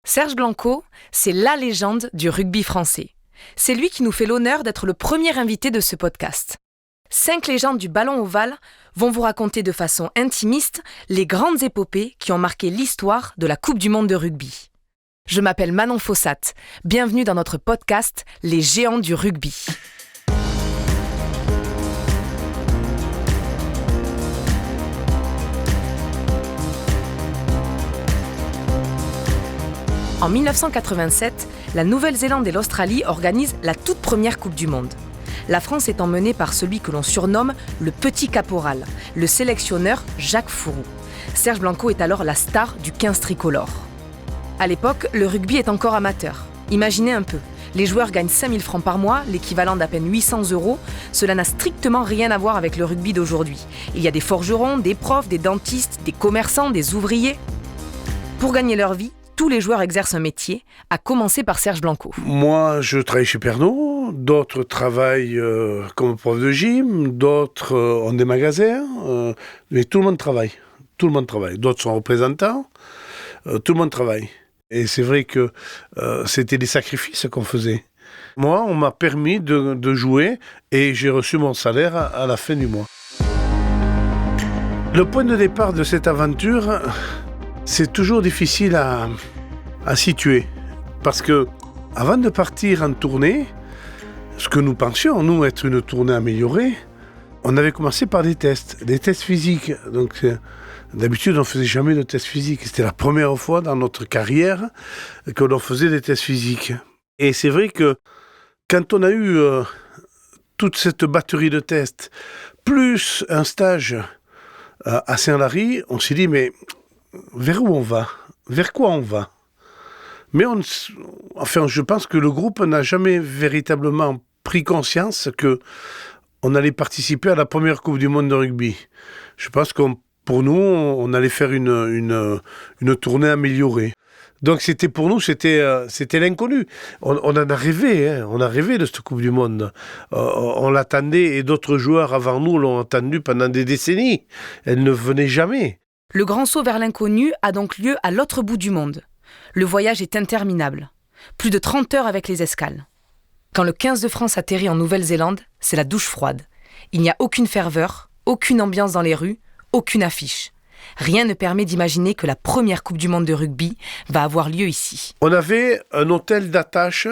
Serge Blanco, c'est la légende du rugby français. C'est lui qui nous fait l'honneur d'être le premier invité de ce podcast. 5 légendes du ballon ovale vont vous raconter de façon intimiste les grandes épopées qui ont marqué l'histoire de la Coupe du Monde de rugby. Je m'appelle Manon Fossat. Bienvenue dans notre podcast Les géants du rugby. En 1987, la Nouvelle-Zélande et l'Australie organisent la toute première Coupe du Monde. La France est emmenée par celui que l'on surnomme le Petit Caporal, le sélectionneur Jacques Fouroux. Serge Blanco est alors la star du 15 tricolore. À l'époque, le rugby est encore amateur. Imaginez un peu, les joueurs gagnent 5 000 francs par mois, l'équivalent d'à peine 800 €. Cela n'a strictement rien à voir avec le rugby d'aujourd'hui. Il y a des forgerons, des profs, des dentistes, des commerçants, des ouvriers. Pour gagner leur vie, tous les joueurs exercent un métier, à commencer par Serge Blanco. Moi, je travaille chez Pernod, d'autres travaillent comme prof de gym, d'autres ont des magasins, mais tout le monde travaille. D'autres sont représentants, tout le monde travaille. Et c'est vrai que c'était des sacrifices qu'on faisait. Moi, on m'a permis de jouer et j'ai reçu mon salaire à la fin du mois. Le point de départ de cette aventure, c'est toujours difficile à situer. Parce que, avant de partir en tournée, ce que nous pensions, nous, être une tournée améliorée, on avait commencé par des tests physiques. Donc, d'habitude, on ne faisait jamais de tests physiques. C'était la première fois dans notre carrière que l'on faisait des tests physiques. Et c'est vrai que, quand on a eu toute cette batterie de tests, plus un stage à Saint-Lary, on s'est dit, mais vers où on va ? Vers quoi on va ? Mais je pense que le groupe n'a jamais véritablement pris conscience qu'on allait participer à la première Coupe du Monde de rugby. Je pense que pour nous, on allait faire une tournée améliorée. Donc pour nous, c'était l'inconnu. On en a rêvé, on a rêvé de cette Coupe du Monde. On l'attendait et d'autres joueurs avant nous l'ont attendu pendant des décennies. Elle ne venait jamais. Le grand saut vers l'inconnu a donc lieu à l'autre bout du monde. Le voyage est interminable. Plus de 30 heures avec les escales. Quand le 15 de France atterrit en Nouvelle-Zélande, c'est la douche froide. Il n'y a aucune ferveur, aucune ambiance dans les rues, aucune affiche. Rien ne permet d'imaginer que la première Coupe du Monde de rugby va avoir lieu ici. On avait un hôtel d'attache.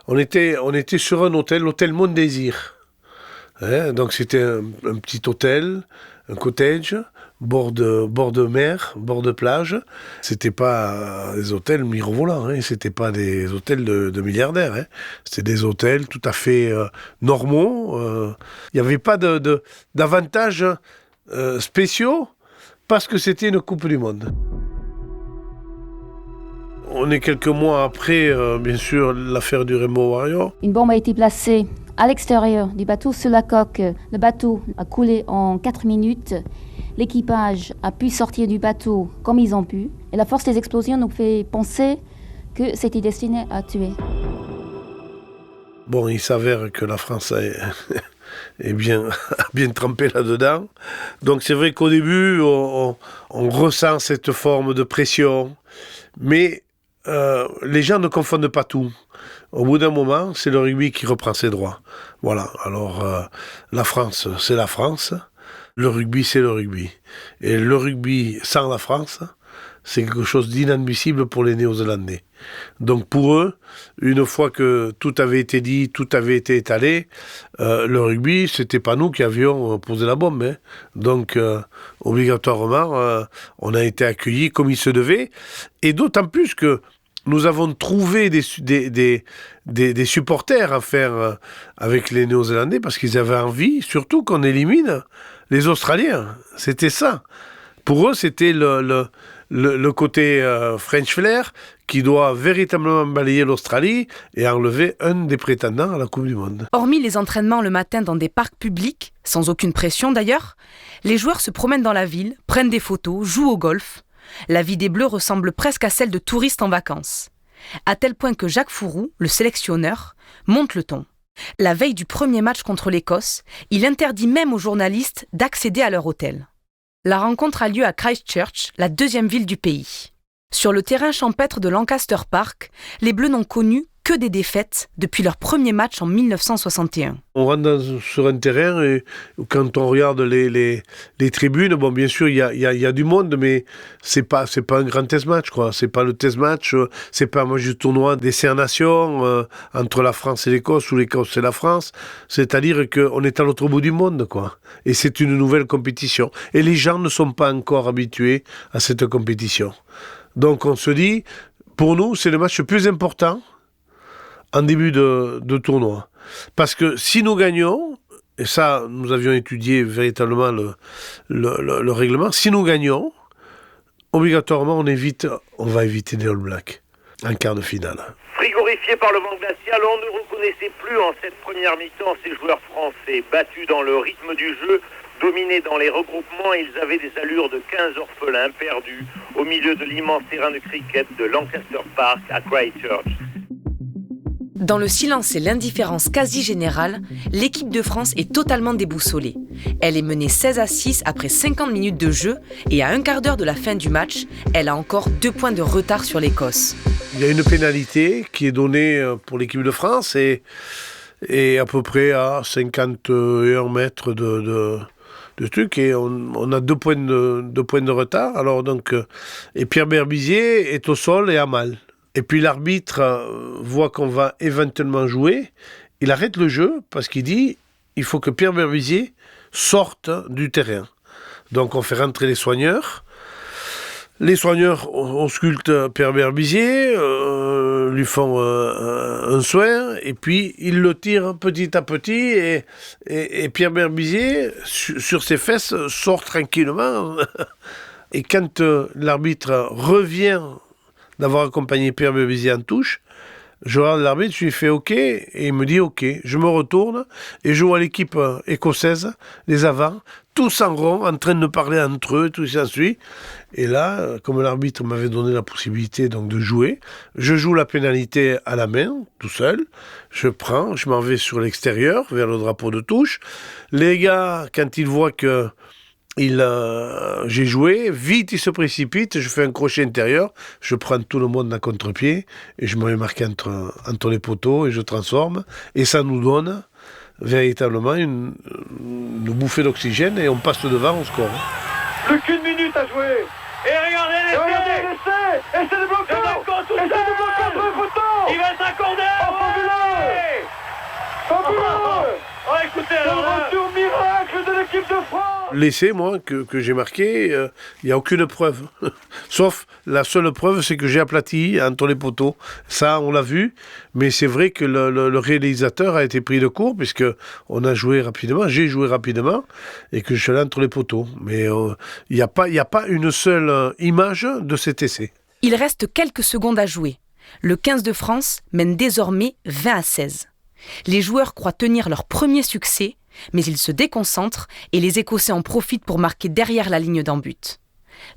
On était sur un hôtel, l'hôtel Mondésir. Donc c'était un petit hôtel, un cottage, bord de mer, bord de plage. C'était pas des hôtels mirobolants, c'était pas des hôtels de milliardaires. C'était des hôtels tout à fait normaux. Il n'y avait pas d'avantages spéciaux parce que c'était une Coupe du Monde. On est quelques mois après, bien sûr, l'affaire du Rainbow Warrior. Une bombe a été placée à l'extérieur du bateau sur la coque. Le bateau a coulé en 4 minutes. L'équipage a pu sortir du bateau comme ils ont pu. Et la force des explosions nous fait penser que c'était destiné à tuer. Bon, il s'avère que la France est bien trempée là-dedans. Donc c'est vrai qu'au début, on ressent cette forme de pression. Mais les gens ne confondent pas tout. Au bout d'un moment, c'est le rugby qui reprend ses droits. Voilà, alors la France, c'est la France. Le rugby, c'est le rugby. Et le rugby sans la France, c'est quelque chose d'inadmissible pour les Néo-Zélandais. Donc pour eux, une fois que tout avait été dit, tout avait été étalé, le rugby, c'était pas nous qui avions posé la bombe. Donc obligatoirement, on a été accueillis comme il se devait. Et d'autant plus que nous avons trouvé des supporters à faire avec les Néo-Zélandais parce qu'ils avaient envie, surtout qu'on élimine les Australiens. C'était ça. Pour eux, c'était le côté French flair qui doit véritablement balayer l'Australie et enlever un des prétendants à la Coupe du Monde. Hormis les entraînements le matin dans des parcs publics, sans aucune pression d'ailleurs, les joueurs se promènent dans la ville, prennent des photos, jouent au golf. La vie des Bleus ressemble presque à celle de touristes en vacances. À tel point que Jacques Fouroux, le sélectionneur, monte le ton. La veille du premier match contre l'Écosse, il interdit même aux journalistes d'accéder à leur hôtel. La rencontre a lieu à Christchurch, la deuxième ville du pays. Sur le terrain champêtre de Lancaster Park, les Bleus n'ont connu que des défaites depuis leur premier match en 1961. On rentre sur un terrain et quand on regarde les tribunes, bon, bien sûr, il y a du monde, mais c'est pas un grand test match, quoi. C'est pas le test match, c'est pas un match du tournoi des Six Nations entre la France et l'Écosse ou l'Écosse et la France. C'est-à-dire qu'on est à l'autre bout du monde, quoi. Et c'est une nouvelle compétition. Et les gens ne sont pas encore habitués à cette compétition. Donc on se dit, pour nous, c'est le match le plus important en début de tournoi. Parce que si nous gagnons, et ça, nous avions étudié véritablement le règlement, si nous gagnons, obligatoirement, on va éviter les All Blacks en quart de finale. Frigorifiés par le vent glacial, on ne reconnaissait plus en cette première mi-temps ces joueurs français. Battus dans le rythme du jeu, dominés dans les regroupements, ils avaient des allures de 15 orphelins perdus au milieu de l'immense terrain de cricket de Lancaster Park à Christchurch. Dans le silence et l'indifférence quasi générale, l'équipe de France est totalement déboussolée. Elle est menée 16-6 après 50 minutes de jeu et à un quart d'heure de la fin du match, elle a encore 2 points de retard sur l'Écosse. Il y a une pénalité qui est donnée pour l'équipe de France et à peu près à 51 mètres de truc et on a 2 points de retard. Alors donc, et Pierre Berbizier est au sol et a mal. Et puis l'arbitre voit qu'on va éventuellement jouer, il arrête le jeu parce qu'il dit il faut que Pierre Berbizier sorte du terrain. Donc on fait rentrer les soigneurs. Les soigneurs auscultent Pierre Berbizier, lui font un soin, et puis ils le tirent petit à petit, et Pierre Berbizier, sur ses fesses, sort tranquillement. Et quand l'arbitre revient d'avoir accompagné Pierre Berbizier en touche, je regarde l'arbitre, je lui fais OK, et il me dit OK. Je me retourne, et je vois l'équipe écossaise, les avants, tous en rond, en train de parler entre eux, tout ça suit. Et là, comme l'arbitre m'avait donné la possibilité donc de jouer, je joue la pénalité à la main, tout seul. Je m'en vais sur l'extérieur, vers le drapeau de touche. Les gars, quand ils voient que j'ai joué, vite ils se précipitent, je fais un crochet intérieur, je prends tout le monde à contre-pied et je me mets marqué entre les poteaux et je transforme. Et ça nous donne véritablement une bouffée d'oxygène et on passe devant, on score. Plus qu'une minute à jouer. Et regardez l'essai. Et c'est débloqué. Et c'est débloqué entre les poteaux. Il va s'accorder. Fabuleux. Oh, écoutez, c'est le retour miracle de l'équipe de France. L'essai, moi, que j'ai marqué, il n'y a aucune preuve. Sauf, la seule preuve, c'est que j'ai aplati entre les poteaux. Ça, on l'a vu, mais c'est vrai que le réalisateur a été pris de court, puisqu'on a joué rapidement, j'ai joué rapidement, et que je suis allé entre les poteaux. Mais il n'y a pas une seule image de cet essai. Il reste quelques secondes à jouer. Le 15 de France mène désormais 20-16. Les joueurs croient tenir leur premier succès, mais ils se déconcentrent et les Écossais en profitent pour marquer derrière la ligne d'en but.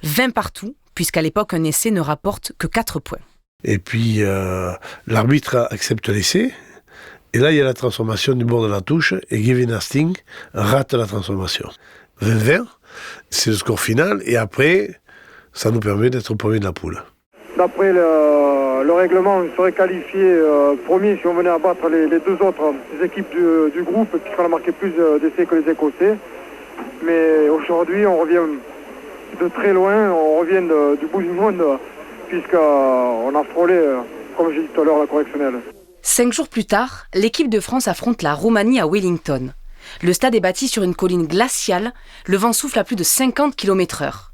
20 partout, puisqu'à l'époque un essai ne rapporte que 4 points. Et puis l'arbitre accepte l'essai, et là il y a la transformation du bord de la touche, et Gavin Hastings rate la transformation. 20-20, c'est le score final, et après, ça nous permet d'être premier de la poule. D'après le règlement, on serait qualifié premier si on venait à battre les 2 autres équipes du groupe, puisqu'on a marqué plus d'essais que les Écossais. Mais aujourd'hui, on revient de très loin, on revient du bout du monde, puisqu'on a frôlé, comme j'ai dit tout à l'heure, la correctionnelle. 5 jours plus tard, l'équipe de France affronte la Roumanie à Wellington. Le stade est bâti sur une colline glaciale, le vent souffle à plus de 50 km/h.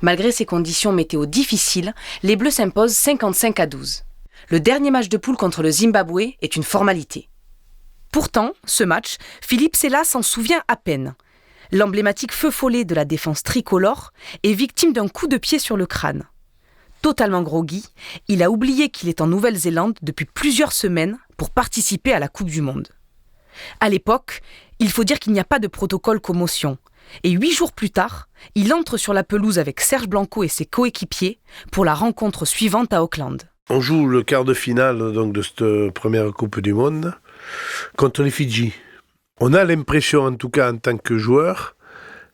Malgré ces conditions météo difficiles, les Bleus s'imposent 55-12. Le dernier match de poule contre le Zimbabwe est une formalité. Pourtant, ce match, Philippe Sella s'en souvient à peine. L'emblématique feu follet de la défense tricolore est victime d'un coup de pied sur le crâne. Totalement groggy, il a oublié qu'il est en Nouvelle-Zélande depuis plusieurs semaines pour participer à la Coupe du Monde. À l'époque, il faut dire qu'il n'y a pas de protocole commotion. Et 8 jours plus tard, il entre sur la pelouse avec Serge Blanco et ses coéquipiers pour la rencontre suivante à Auckland. On joue le quart de finale donc, de cette première Coupe du Monde contre les Fidji. On a l'impression, en tout cas en tant que joueur,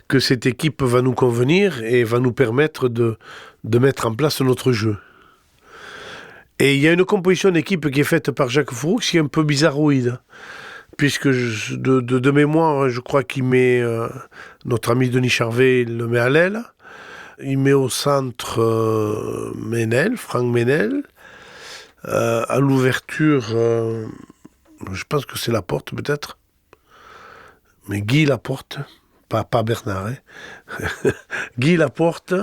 que cette équipe va nous convenir et va nous permettre de mettre en place notre jeu. Et il y a une composition d'équipe qui est faite par Jacques Fouroux qui est un peu bizarroïde. Puisque de mémoire, je crois qu'il met notre ami Denis Charvet, il le met à l'aile. Il met au centre Franck Ménel. À l'ouverture, je pense que c'est Laporte peut-être. Mais Guy Laporte, pas Bernard. Guy Laporte.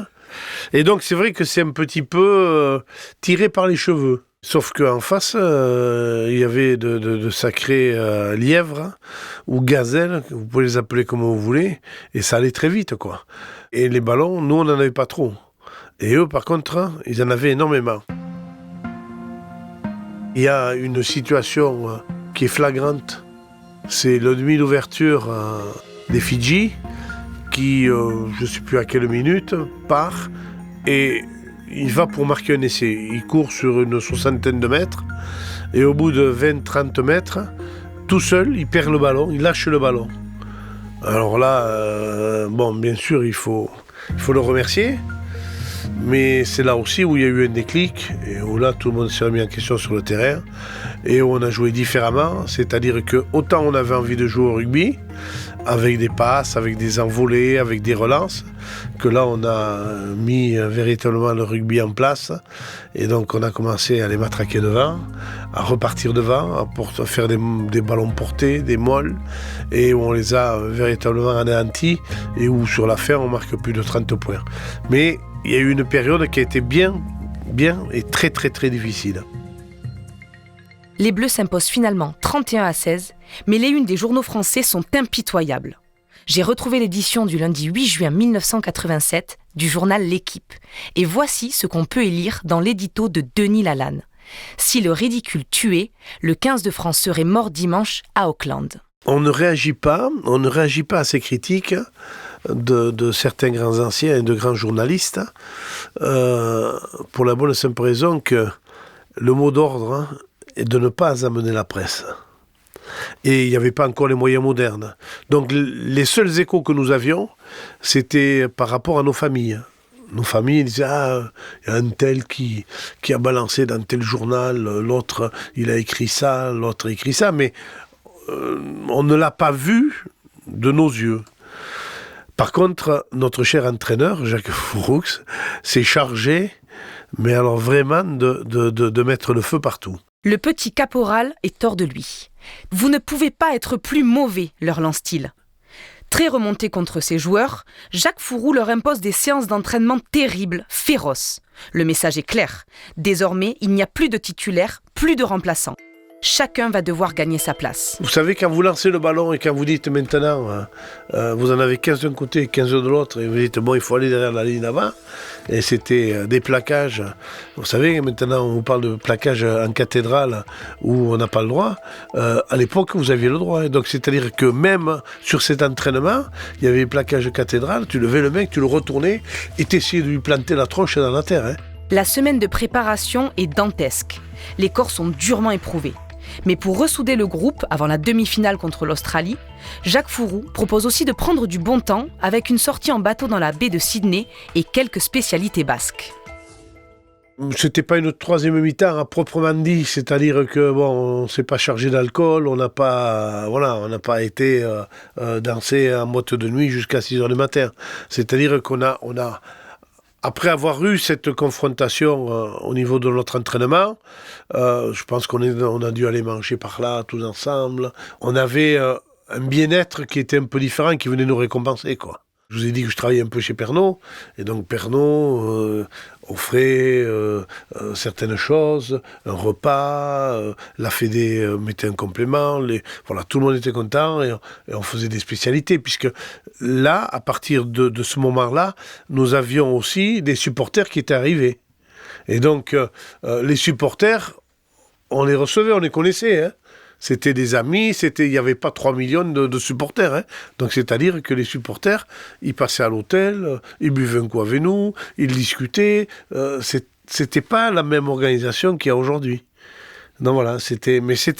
Et donc c'est vrai que c'est un petit peu tiré par les cheveux. Sauf qu'en face, il y avait de sacrés lièvres ou gazelles, vous pouvez les appeler comme vous voulez, et ça allait très vite, quoi. Et les ballons, nous, on n'en avait pas trop. Et eux, par contre, ils en avaient énormément. Il y a une situation qui est flagrante, c'est le demi d'ouverture des Fidji, qui, je ne sais plus à quelle minute, part, et il va pour marquer un essai. Il court sur une 60aine de mètres et au bout de 20-30 mètres, tout seul, il perd le ballon, il lâche le ballon. Alors là, bien sûr, il faut le remercier, mais c'est là aussi où il y a eu un déclic et où là, tout le monde s'est remis en question sur le terrain et où on a joué différemment, c'est-à-dire que autant on avait envie de jouer au rugby, avec des passes, avec des envolées, avec des relances, que là on a mis véritablement le rugby en place et donc on a commencé à les matraquer devant, à repartir devant, à faire des ballons portés, des molles et où on les a véritablement anéantis et où sur la fin on marque plus de 30 points. Mais il y a eu une période qui a été bien et très très très difficile. Les Bleus s'imposent finalement 31-16, mais les unes des journaux français sont impitoyables. J'ai retrouvé l'édition du lundi 8 juin 1987 du journal L'Équipe. Et voici ce qu'on peut y lire dans l'édito de Denis Lalanne. Si le ridicule tuait, le 15 de France serait mort dimanche à Auckland. On ne réagit pas à ces critiques de certains grands anciens et de grands journalistes pour la bonne et simple raison que le mot d'ordre est de ne pas amener la presse. Et il n'y avait pas encore les moyens modernes. Donc les seuls échos que nous avions, c'était par rapport à nos familles. Nos familles disaient il y a un tel qui a balancé dans tel journal, l'autre il a écrit ça, l'autre a écrit ça, mais on ne l'a pas vu de nos yeux. Par contre, notre cher entraîneur, Jacques Fouroux, s'est chargé, mais alors vraiment de mettre le feu partout. Le petit caporal est hors de lui. « Vous ne pouvez pas être plus mauvais », leur lance-t-il. Très remonté contre ses joueurs, Jacques Fouroux leur impose des séances d'entraînement terribles, féroces. Le message est clair. Désormais, il n'y a plus de titulaires, plus de remplaçants. Chacun va devoir gagner sa place. Vous savez, quand vous lancez le ballon et quand vous dites maintenant, vous en avez 15 d'un côté et 15 de l'autre, et vous dites, il faut aller derrière la ligne d'avant, et c'était des plaquages. Vous savez, maintenant, on vous parle de plaquage en cathédrale où on n'a pas le droit. À l'époque, vous aviez le droit. Donc, c'est-à-dire que même sur cet entraînement, il y avait des plaquages cathédrale, tu levais le mec, tu le retournais, et tu essayais de lui planter la tronche dans la terre. La semaine de préparation est dantesque. Les corps sont durement éprouvés. Mais pour ressouder le groupe avant la demi-finale contre l'Australie, Jacques Fouroux propose aussi de prendre du bon temps avec une sortie en bateau dans la baie de Sydney et quelques spécialités basques. C'était pas une troisième mi-temps à proprement dit, c'est-à-dire que on ne s'est pas chargé d'alcool, on n'a pas été danser en boîte de nuit jusqu'à 6h du matin. C'est-à-dire qu'on a après avoir eu cette confrontation au niveau de notre entraînement, je pense qu'on a dû aller manger par là, tous ensemble. On avait un bien-être qui était un peu différent, qui venait nous récompenser, quoi. Je vous ai dit que je travaillais un peu chez Pernod, et donc Pernod offrait certaines choses, un repas, la Fédé mettait un complément, tout le monde était content, et on faisait des spécialités, puisque là, à partir de ce moment-là, nous avions aussi des supporters qui étaient arrivés. Et donc, les supporters, on les recevait, on les connaissait, C'était des amis, il n'y avait pas 3 millions de supporters. Donc c'est-à-dire que les supporters, ils passaient à l'hôtel, ils buvaient un coup avec nous, ils discutaient. C'était pas la même organisation qu'il y a aujourd'hui. Donc voilà,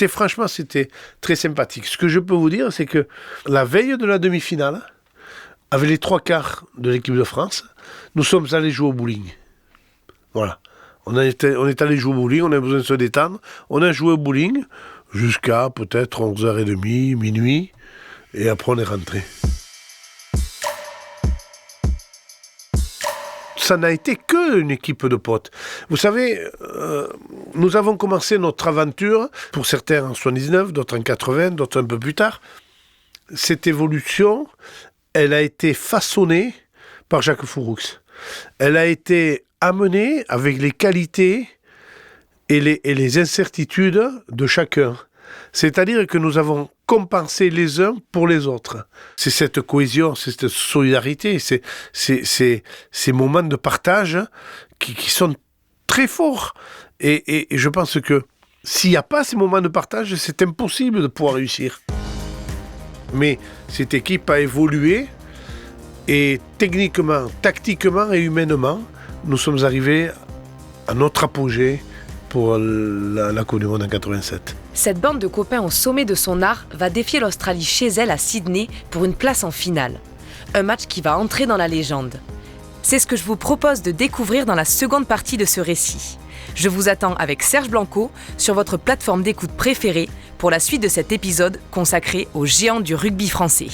franchement, c'était très sympathique. Ce que je peux vous dire, c'est que la veille de la demi-finale, avec les 3 quarts de l'équipe de France, nous sommes allés jouer au bowling. Voilà. On est allé jouer au bowling, on avait besoin de se détendre. On a joué au bowling jusqu'à peut-être 11h30, minuit. Et après, on est rentré. Ça n'a été qu'une équipe de potes. Vous savez, nous avons commencé notre aventure, pour certains en 79, d'autres en 80, d'autres un peu plus tard. Cette évolution, elle a été façonnée par Jacques Fouroux. Elle a été amenée avec les qualités et les incertitudes de chacun. C'est-à-dire que nous avons compensé les uns pour les autres. C'est cette cohésion, c'est cette solidarité, c'est ces moments de partage qui sont très forts. Et je pense que s'il n'y a pas ces moments de partage, c'est impossible de pouvoir réussir. Mais cette équipe a évolué et techniquement, tactiquement et humainement, nous sommes arrivés à notre apogée pour la Coupe du Monde en 87. Cette bande de copains au sommet de son art va défier l'Australie chez elle à Sydney pour une place en finale. Un match qui va entrer dans la légende. C'est ce que je vous propose de découvrir dans la seconde partie de ce récit. Je vous attends avec Serge Blanco sur votre plateforme d'écoute préférée pour la suite de cet épisode consacré aux géants du rugby français.